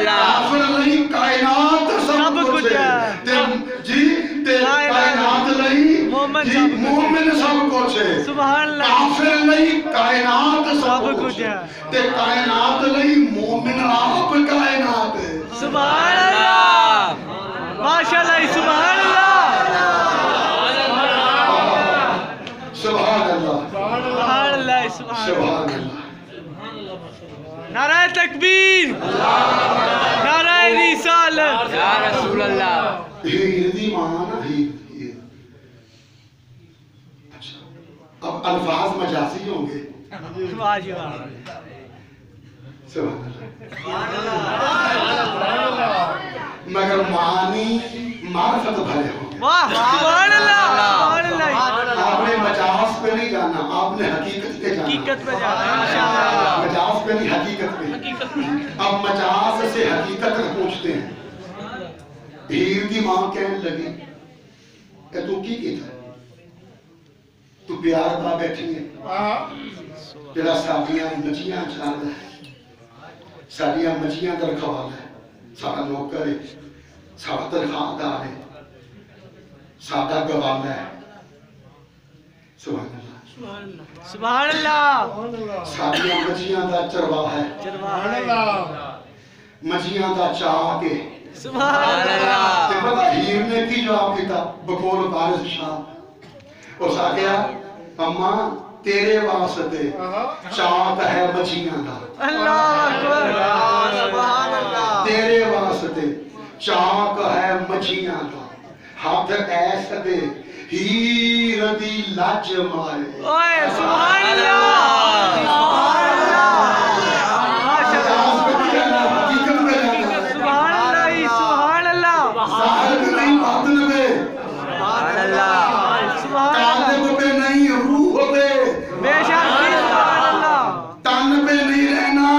کافر نہیں کائنات سب کچھ ہے، جی کائنات نہیں جی مومن سب کچھ ہے، کافر نہیں کائنات سب کچھ ہے، کائنات نہیں مومن آپ کائنات ہے۔ سبحان اللہ، ماشاءاللہ، سبحان اللہ، سبحان اللہ، سبحان اللہ، سبحان اللہ۔ نعرہ تکبیر، نعرہ رسالت، یا رسول اللہ۔ ہیردی مانا ہیر، اب الفاظ مجازی ہوں گے، سبحان اللہ، مگر معانی معرفت بھرے ہوں گے۔ سبحان اللہ، آپ نے مجاز پہ نہیں جانا، آپ نے حقیقت پہ جانا، حقیقت پہ جانا، مجاز پہ نہیں حقیقت پہ۔ اب مجاز سے حقیقت تک پہنچتے ہیں۔ ہیر دی ماں کہنے لگی کہ تو کی کیتا ہے، تو پیار پا بیٹھی ہے، تیرا ساتھیاں مجیاں چاہتا ہے، ساتھیاں مجیاں در کھوالا ہے، سارا نوکر ہے، سارا تنخواہ دار ہے، سادہ گوالا ہے۔ سبحان اللہ، سبحان اللہ، ساتھیاں مجیاں دا چرواہ ہے، مجیاں دا چاہ کے سبحان اللہ تے پتہ ہیر نے کی جواب دیتا بقول وارث شاہ اس آگیا اماں تیرے واسطے چاک ہے مچھیاں دا اللہ اکبر سبحان اللہ تیرے واسطے چاک ہے مچھیاں دا ہاتھ ایسا دے ہیر دی لج مارے اوئے سبحان اللہ سبحان اللہ مجاز میں بھی جانا حقیقت میں جانا سبحان اللہ سبحان اللہ ظاہر میں نہیں باطن میں سبحان اللہ سبحان اللہ قالب پہ نہیں روح پہ بے شک سبحان اللہ تن پہ نہیں رہنا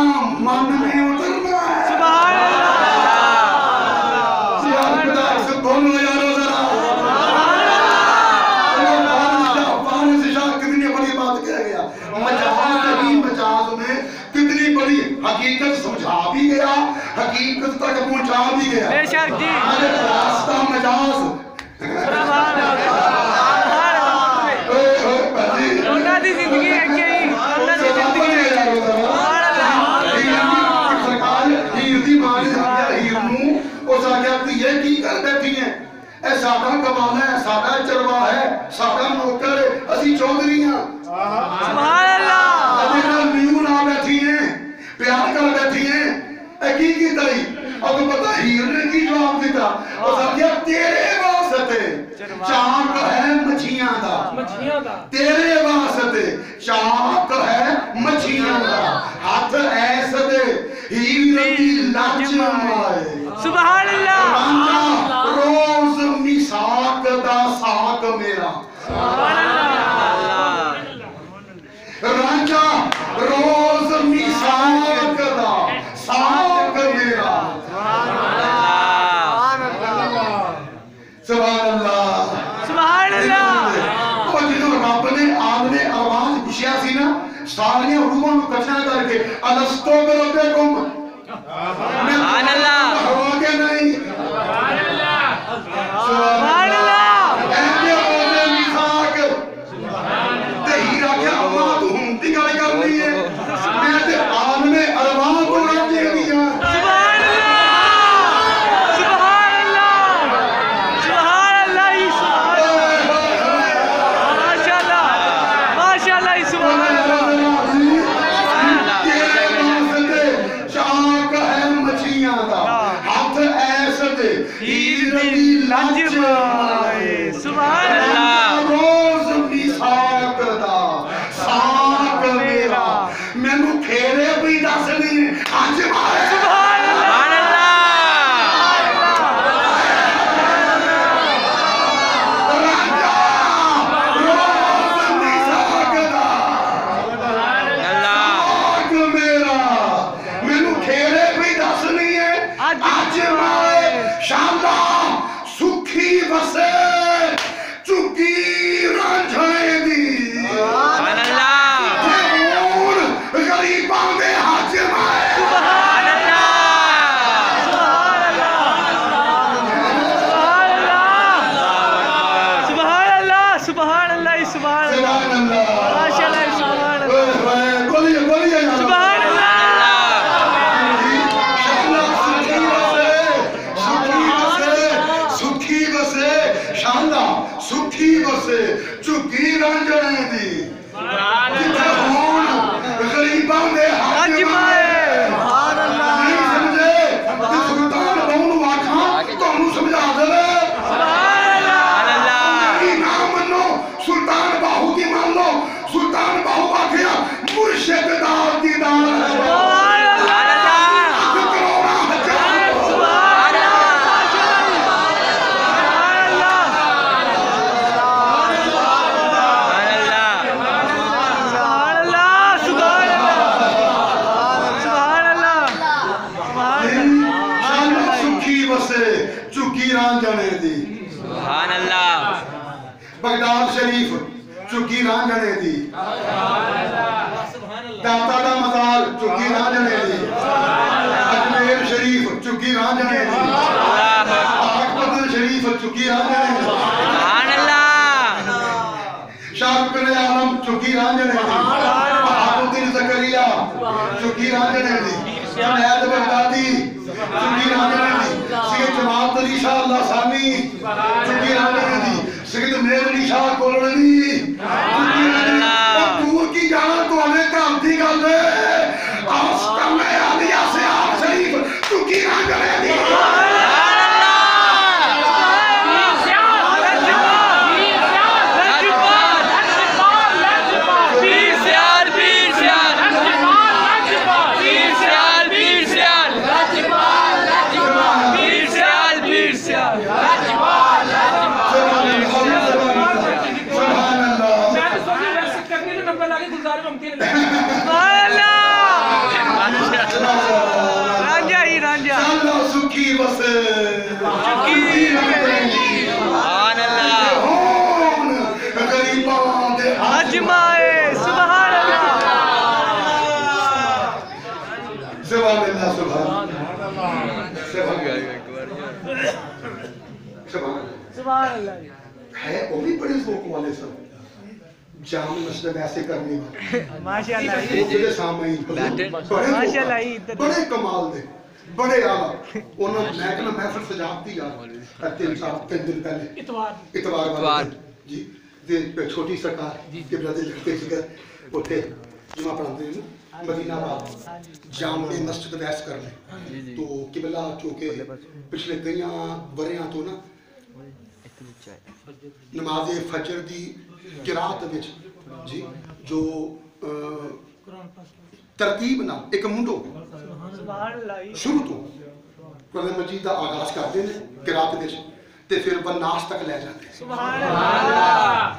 من میں اترنا ہے سبحان اللہ سیاہ خدا سے بولو یارو ذرا فارس شاہ کتنی بڑی بات کہہ گیا مجاز نہیں مجاز میں کتنی بڑی حقیقت سمجھا بھی گیا حقیقت تک پہنچا بھی گیا بے شک جی راستہ مجاز سبحان اللہ انہاں دی زندگی ہے کہ انہاں دی زندگی ہے سبحان اللہ سرکار ہیر دی ماں نے آگیا ہیر نو اس آگیا کہ یہ کی کر بیٹھی ہیں اے ساڈا کمانا ہے ساڈا چروا ہے ساڈا نوکر ہے اسی چودھری ہیں سبحان اللہ ابھی نال نیو نہ بیٹھی ہیں پیار کر بیٹھی ہیں اے کی تری اب پتہ ہیر نے کی جواب دیتا اس آگیا تیرے واسطے چاک ہے مچھیاں دا تیرے واسطے چاک ہے مچھیاں دا ہاتھ ایسا دے ہیر دی لچ مارے سبحان اللہ رانجا روز میثاق دا ساق میرا سبحان اللہ رانجا روز میثاق دا ساق میرا سبحان اللہ سبحان اللہ اور جنہوں رب نے آدھنے آواز بشیا سی نا ساریاں روحوں کو کچھا کر کے الستو بربکم سبحان اللہ ہوا کے نہیں سبحان اللہ اہدے روزے میثاق تے ہیرا کیا اماں تو ہمتی گل کرنی ہے میں تے آدھنے ارواح کو رجے دیا سبحان اللہ سبحان اللہ سبحان اللہ سبحان اللہ ماشاء اللہ سبحان اللہ تیرے واسطے چاک ہے مچھیاں دا ہاتھ ایسا دے ہیر دی لج مارے سبحان اللہ روز میثاق دا ساق میرا مینو پھیرے بھی دس نہیں اج مارے سبحان اللہ راجا روز میثاق دا ساق میرا مینو پھیرے بھی دس نہیں ہے اج مارے شالا سکھی وسے چکی رانجھائے دی سبحان اللہ اور غریباں دے حج مائے سبحان اللہ سبحان اللہ سبحان اللہ سبحان اللہ سبحان اللہ سبحان اللہ ماشاء اللہ سبحان اللہ بولیے بولیے سبحان اللہ شالا سکھی وسے شالا سکھی وسے چکی رانجھائے دی جتھے ہون غریباں دے حج مائے سبحان اللہ نہیں سمجھے کہ سلطان بہنو آکھاں تو انہوں سمجھا دے سبحان اللہ کی نہ منو سلطان باہو کی مان لو سلطان باہو آکھیا مرشد دار دیدار سبحان اللہ کروڑا ہزار سبحان اللہ سبحان اللہ سبحان اللہ شالا سکھی وسے چکی رانجھنے دی سبحان اللہ بغداد شریف چکی رانجھنے دی داتا دا مزار چکی رانجھنے دی اجمیر شریف چکی رانجھنے دی پاک بدر شریف چکی رانجھنے دی سبحان اللہ شاہ بن عالم چکی رانجھنے دی بہاؤالدین زکریا چکی رانجھنے دی جنید بغدادی چکی رانجھنے دی سید چکی آنے دی سکت میرے نشاہ کولڑنی دور کی جانا تو ہمیں کام تھی گا لے آستا میں آلیا سے آپ شریف چکی نہ کرے دی ہے وہ بھی بڑے ذوق والے سب جامع مسجد ایسے کرنے والے ماشاءاللہ بڑے کمال دے بڑے آلہ انہوں نے کہنا محفل سجاب دی یار 3 دن پہلے اتوار والے جی چھوٹی سرکار کے برادر لکھتے سکر اٹھے جمعہ پڑھاتے ہیں مدینہ آباد جامع مسجد ویس کرنے تو قبلہ چونکہ پچھلے کئی بریاں تو نا نماز فجر دی قرات وچ جی جو ترتیب نہ ایک منڈو شروع تو قرآن مجید دا آغاز کرتے ہیں قرات وچ تے پھر والناس تک لے جاتے ہیں سبحان اللہ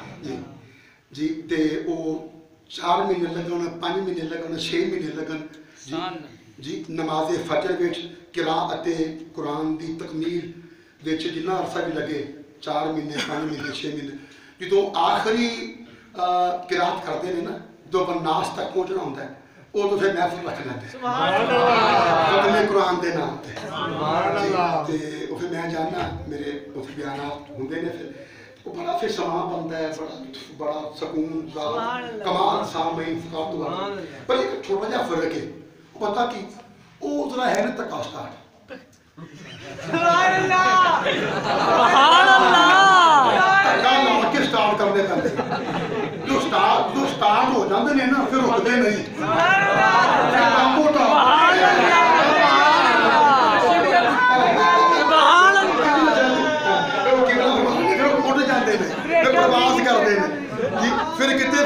جی تے او 4 مہینے لگن 5 مہینے لگن 6 مہینے لگن جی نماز فجر وچ قرات قرآن دی تکمیل وچ جنہ عرصہ بھی لگے 4 مہینے 5 مہینے 6 مہینے جدو آخری قرات کرتے ہیں نا جو والناس تک پہنچنا ہوتا ہے وہ تو پھر محفل رکھ لیتے ہیں ختم قرآن دے نام تے وہ پھر میں جاننا میرے بیانات ہوندے نے پھر وہ بڑا پھر سما بنتا ہے بڑا سکون کمال سامعین فقات ہوا پر ایک چھوٹا جا فرق ہے پتہ کی وہ ذرا ہے نا تک آسٹارٹ سبحان اللہ سبحان اللہ تکا لا کے سٹارٹ کرنے پہلے جو سٹارٹ ہو جاندے نے نا پھر رکدے نہیں سبحان اللہ سبحان پھر کتے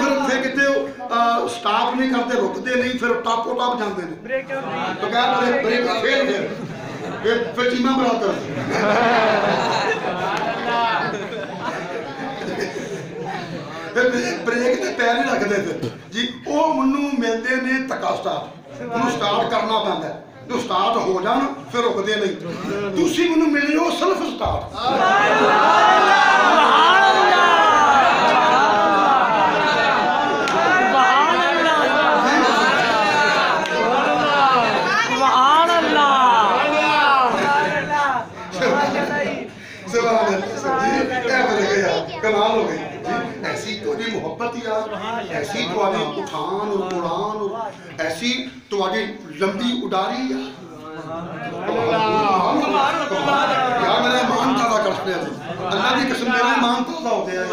سٹاپ نہیں کرتے رکتے نہیں پھر ٹاپو ٹاپ جاندے نے بغیر بریک فیل پھر چیمہ براتر بریک تے پیر نہیں رکھتے پھر جی او منو ملتے نے تکا سٹارٹ انہوں سٹارٹ کرنا پہنتا ہے جو سٹارٹ ہو جانا پھر رکتے نہیں دوسری منو ملے ہو سلف سٹارٹ کمال ہو گئی ایسی تو آجی محبت یار ایسی تو آجی اٹھان اور قرآن اور ایسی تو آجی لمبی اڈاری یار میرا ایمان تازہ کرتے ہیں اللہ کی قسم میرا ایمان تازہ ہو گیا ہے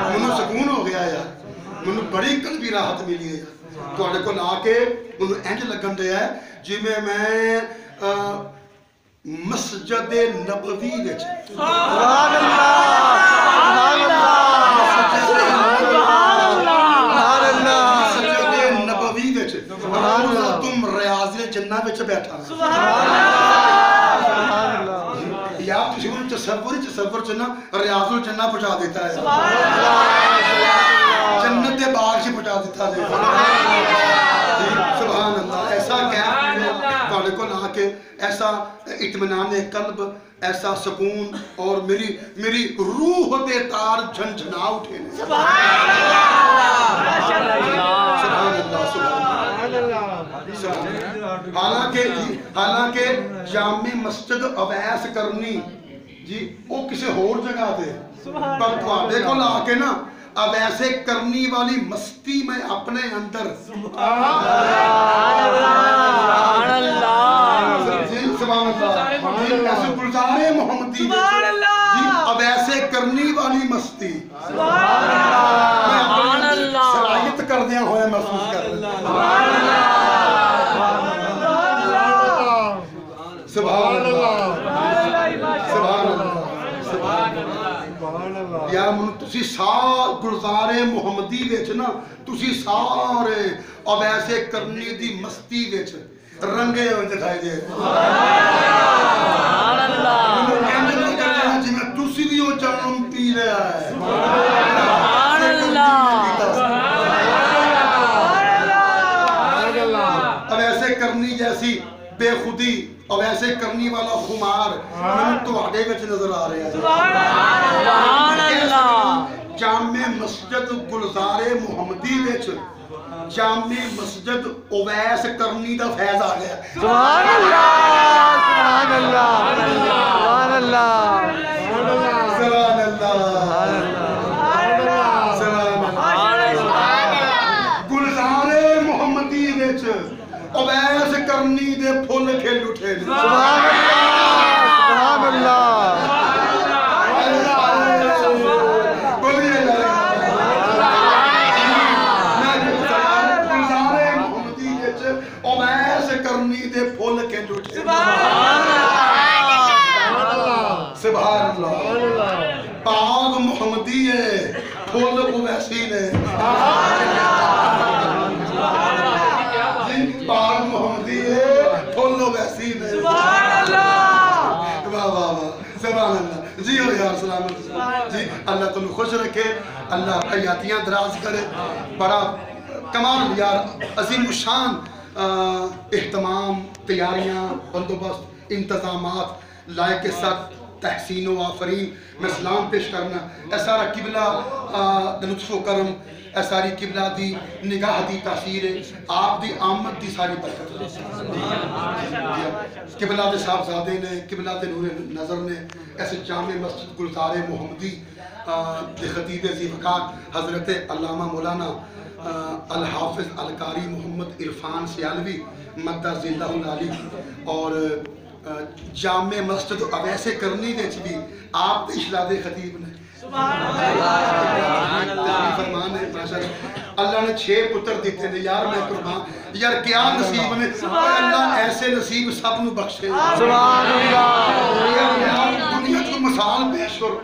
منو سکون ہو گیا ہے منو بڑی قلبی راحت ملی ہے تو آجی کو لا کے منو اینج لگن دیا ہے جی میں مسجد نبوی وچ سبحان اللہ سبحان اللہ مسجد نبوی وچ تم ریاض جنہ وچ بیٹھا سبحان اللہ یا تسی ان تصور چنا ریاض الجنہ پہنچا دیتا ہے جنت باغ سے پہنچا دیتا ہے سبحان اللہ ایسا کیا تھوڑے کو لا کے ایسا اطمینان قلب ایسا سکون اور میری روح دے تار جھنجھنا اٹھے سبحان اللہ سبحان اللہ حالانکہ جامع مسجد اویس کرنی جی وہ کسی اور جگہ دے پر تھوڑے کو لا کے نا اب ایسے کرنی والی مستی میں اپنے اندر سبحان اللہ ایسے گلزار محمدی سبحان اللہ صلاحیت کردیا ہویا محسوس کر رہا سبحان اللہ سبحان اللہ سبحان اللہ یار من تسی سار گلزارے محمدی وچ نا تسی سارے اب ایسے کرنی دی مستی وچ رنگے ہوئے دکھائی دے سبحان اللہ جی میں تسی بھی وہ جام پی رہا ہے سبحان اللہ اب ایسے کرنی جیسی بے خودی اب ایسے کرنی والا خمار میں تو آگے وچ نظر آ رہے ہیں سبحان اللہ جامع مسجد گلزار محمدی وچ جامع مسجد اویس کرنی دا فیض آ گیا سبحان اللہ سبحان اللہ سبحان اللہ سبحان اللہ گلزار محمدی وچ اویس کرنی دے پھول کھل اٹھے سبحان اللہ سبحان اللہ پاک محمدی ہے پھول کو ویسی نے پاک محمدی ہے پھول کو ویسی نے سبحان اللہ واہ واہ واہ سبحان اللہ جی ہو یار سلامت جی اللہ تمہیں خوش رکھے اللہ حیاتیاں دراز کرے بڑا کمال یار عظیم الشان اہتمام تیاریاں بندوبست انتظامات لائق کے ساتھ تحسین و آفرین میں سلام پیش کرنا اے سارا قبلہ لطف و کرم اے ساری قبلہ دی نگاہ دی تاثیر آپ دی آمد دی ساری برکت قبلہ دے صاحبزادے نے قبلہ دے نور نظر نے ایسے جامع مسجد گلزار محمدی دے خطیب ذیفقار حضرت علامہ مولانا الحافظ القاری محمد عرفان سیالوی مدہ ذلہ العالی اور جامع مسجد اویس کرنی دے بھی آپ دے اشلاد خطیب نے فرمان ہے اللہ نے 6 پتر دیتے ہیں یار میں قربان یار کیا نصیب نے اللہ ایسے نصیب سب نو بخشے سبحان اللہ دنیا کو مثال پیش کرو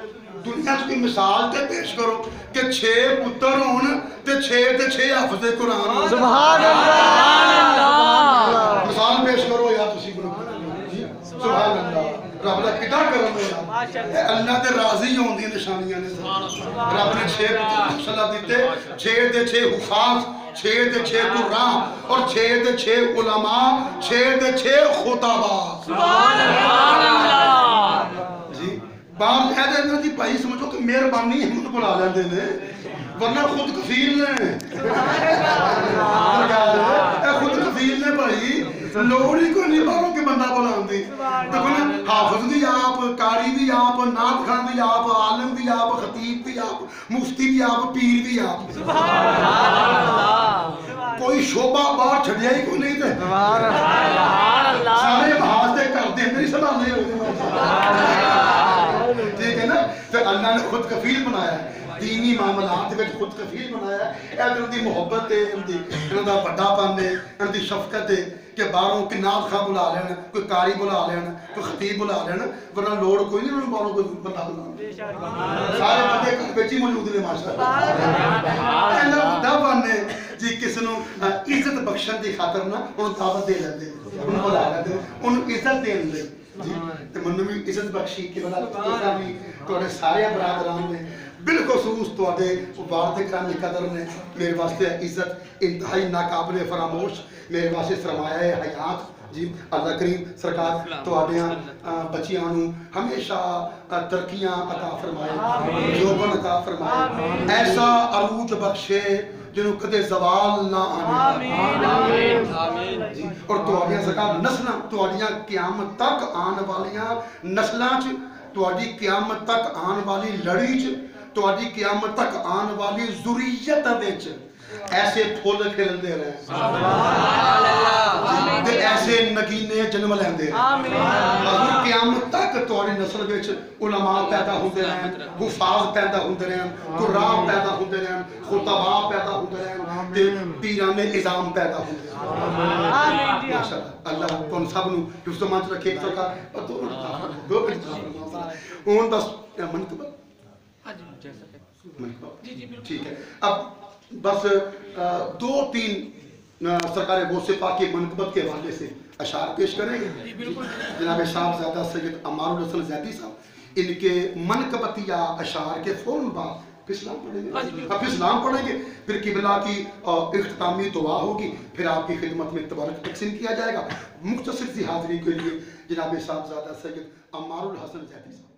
دنیا کی مثال تے پیش کرو کہ 6 پتر ہون تے 6 حافظ قرآن سبحان اللہ مثال پیش کرو یا تسی کرو سبحان اللہ رب نے کتا کرم ہویا اللہ تے راضی ہون دی نشانیاں نے رب نے 6 پتر ماشاءاللہ دیتے 6 تے 6 حفاظ 6 تے 6 قرآن اور 6 تے 6 علماء 6 تے 6 خطبہ سبحان اللہ جی باہر کہہ دے جی بھائی سمجھو کہ مہربانی ہم کو بلا لیندے نے ورنہ خود کفیل نے خود کفیل نے بھائی لوڑ ہی کوئی نہیں باہروں کے بندہ بلان دی حافظ بھی آپ قاری بھی آپ نعت خان بھی آپ عالم بھی آپ خطیب بھی آپ مفتی بھی آپ پیر بھی آپ کوئی شعبہ باہر چھڑیا ہی کوئی نہیں تھے سارے بھاز دے کر دے میری سنبھالنے ہوئے ٹھیک ہے نا پھر اللہ نے خود کفیل بنایا ہے دینی معاملات میں خود کفیل بنایا ہے اگر ان دی محبت ہے ان دا بڑا پن ہے ان دی شفقت ہے کہ باہروں کی نعت خواہ بلا لینا کوئی قاری بلا لینا کوئی خطیب بلا لینا ورنہ لوڑ کوئی نہیں انہوں باہروں کوئی بندہ بلا سارے بندے گھر بیچی موجود نے ماشاءاللہ اللہ بڑا پن ہے جی کسی نو عزت بخشن دی خاطر نا انہوں دعوت دے لیندے انہوں بلا لیندے انہوں عزت دین دے جی تو منو بھی عزت بخشی کہ بلا تیسا بھی توڑے سارے برادران نے بالخصوص توڑے والد کرام قدر نے میرے واسطے عزت انتہائی ناقابل فراموش میرے واسطے سرمایہ حیات جی اللہ کریم سرکار توڑیاں بچیاں نو ہمیشہ ترقیاں عطا فرمائے جوبن عطا فرمائے ایسا عروج بخشے جنہوں کدے زوال نہ آنے اور توڑیاں زکاة نسلہ توڑیاں قیامت تک آن والیاں نسلہ توڑی قیامت تک آن والی لڑی توڑی قیامت تک آن والی ذریت ایسے پھول کھلتے رہے تے ایسے نگینے جنم لیندے حضور قیامت تک تہاڈی نسل وچ علماء پیدا ہوندے رہن، حفاظ پیدا ہوندے رہن، قراء پیدا ہوندے رہن، خطباء پیدا ہوندے رہن تے پیران عظام پیدا ہوندے رہن۔ ماشاءاللہ اللہ تم سب نو حفظ و مان رکھے سرکار اور دو منٹ اون بس منقبت ٹھیک ہے۔ اب بس دو تین سرکار غوث پاک کی منقبت کے حوالے سے اشعار پیش کریں گے۔ جناب صاحبزادہ سید عمار الحسن زیدی صاحب ان کے منقبتیہ اشعار کے فوراً بعد اسلام پڑھیں گے، اب اسلام پڑھیں گے، پھر قبلہ کی اختتامی دعا ہوگی، پھر آپ کی خدمت میں تبارک تقسیم کیا جائے گا۔ مختصر سی حاضری کے لیے جناب صاحبزادہ سید عمار الحسن زیدی صاحب۔